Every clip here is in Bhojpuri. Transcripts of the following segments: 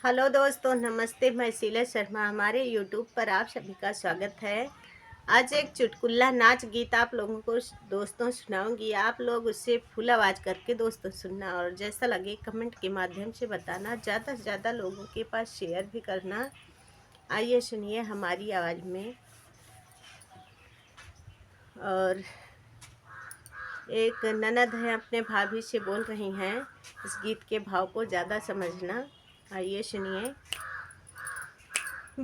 हेलो दोस्तों, नमस्ते। मैं शीला शर्मा। हमारे यूट्यूब पर आप सभी का स्वागत है। आज एक चुटकुला नाच गीत आप लोगों को दोस्तों सुनाऊंगी। आप लोग उससे फुल आवाज़ करके दोस्तों सुनना और जैसा लगे कमेंट के माध्यम से बताना। ज़्यादा से ज़्यादा लोगों के पास शेयर भी करना। आइए सुनिए हमारी आवाज़ में। और एक ननद है अपने भाभी से बोल रही हैं। इस गीत के भाव को ज़्यादा समझना। आइए सुनिए।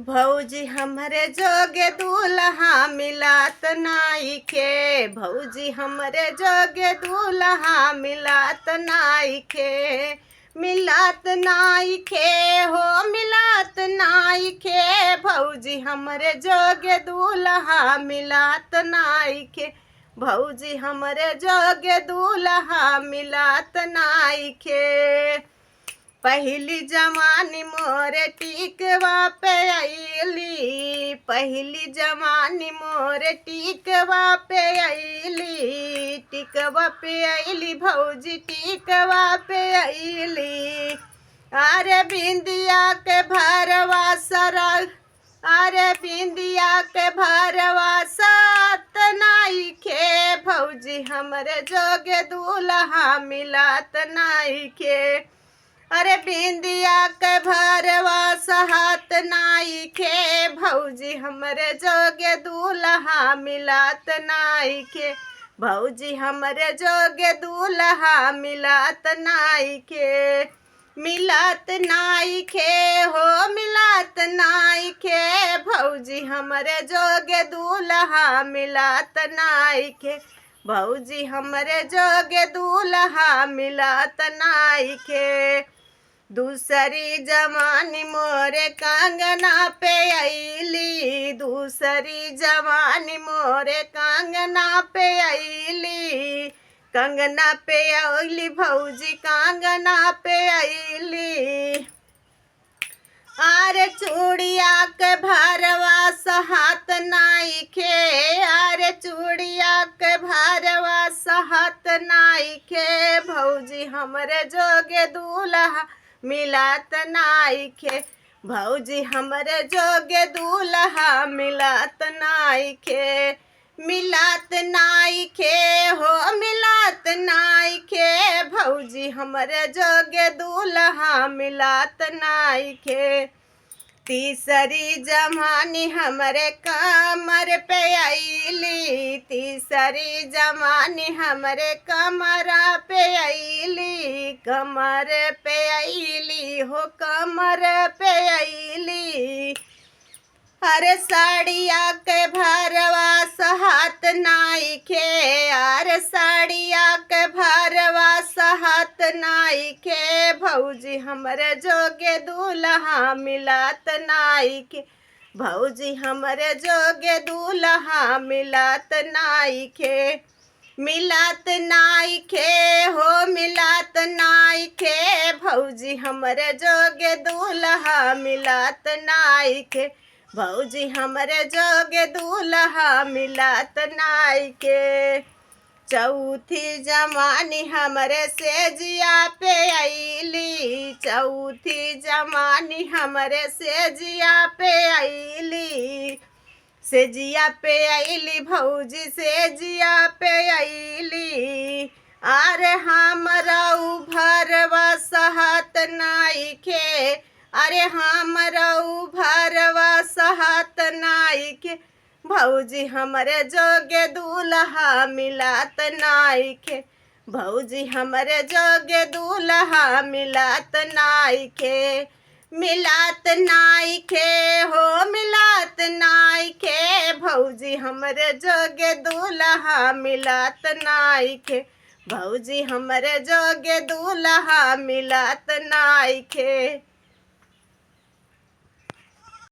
भौजी हमरे जोगे दूल्हा मिलात नाइखे। भौजी हमरे जोगे दूल्हा मिलात नाइखे। मिलात नाइखे हो मिलात नाइखे। भौजी हमरे जोगे दूल्हा मिलात नाइखे। भौजी हमरे जोगे दूल्हा मिलात नाइखे। पहली जवानी मोरे टिकवा पे आईली। पहली जवानी मोरे टिकवा पे आईली। टिकवा पे आईली भौजी टिकवा पे आईली। अरे बिंदिया के भरवा सरग। अरे बिंदिया के भरवा सात नाइखे। भौजी हमरे जोगे दूल्हा मिलात नाइखे। अरे बिंदिया के भरवा सहत नाइखे। भौजी हमरे जोगे दूल्हा मिलात नाइखे। भौजी हमरे जोगे दूल्हा मिलात नाइखे। मिलात नाइखे हो मिलात नाइखे। भौजी हमरे जोगे दूल्हा मिलात नाइखे। भौजी हमरे जोगे दूल्हा मिलात नाइखे। दूसरी जवानी मोरे कंगना पे आईली। दूसरी जवानी मोरे कंगना पे आईली। कंगना पे आईली भौजी कंगना पे आईली। अरे चूड़िया के भरवा सहत नाइखे। अरे चूड़िया के भरवा सहत नाइखे। भौजी हमरे जोगे दूल्हा मिलात नाइखे। भौजी हमरे जोगे दूल्हा मिलात नाइखे। मिलात नाइखे हो मिलात नाइखे। भौजी हमरे जोगे दूल्हा मिलात नाइखे। तीसरी जवानी हमरे कमर पे आईली। तीसरी जवानी हमरे कमरा पे आईली। कमर पे आईली हो कमर पे आईली। अरे साड़िया के भरवा सहत नाइखे। अरे साड़िया के भरवा सहत नाइखे। भौजी हमरे जोगे दूल्हा मिलात नाइखे। भौजी हमरे जोगे दूल्हा मिलात नाइखे। मिलात नाइखे हो मिलात नाइखे। भौजी हमरे जोगे दूल्हा मिलात नाइखे। भौजी हमरे जोगे दूल्हा मिलात नाइखे। चौथी जवानी हमरे सेजिया पे आईली। चौथी जवानी हमरे सेजिया पे आईली। सेजिया पे आईली भौजी सेजिया पे आईली। अरे हमरा भरवा सहत नाइखे। अरे हमरा भरवा सहत नाइखे। भौजी हमरे जोगे दूल्हा मिलात नाइखे। भौजी हमरे जोगे दूल्हा मिलात नाइखे। मिलात नाइखे हो मिलात नाइखे। भौजी हमरे जोगे दूल्हा मिलात नाइखे। भौजी हमरे जोगे दूल्हा मिलात नाइखे।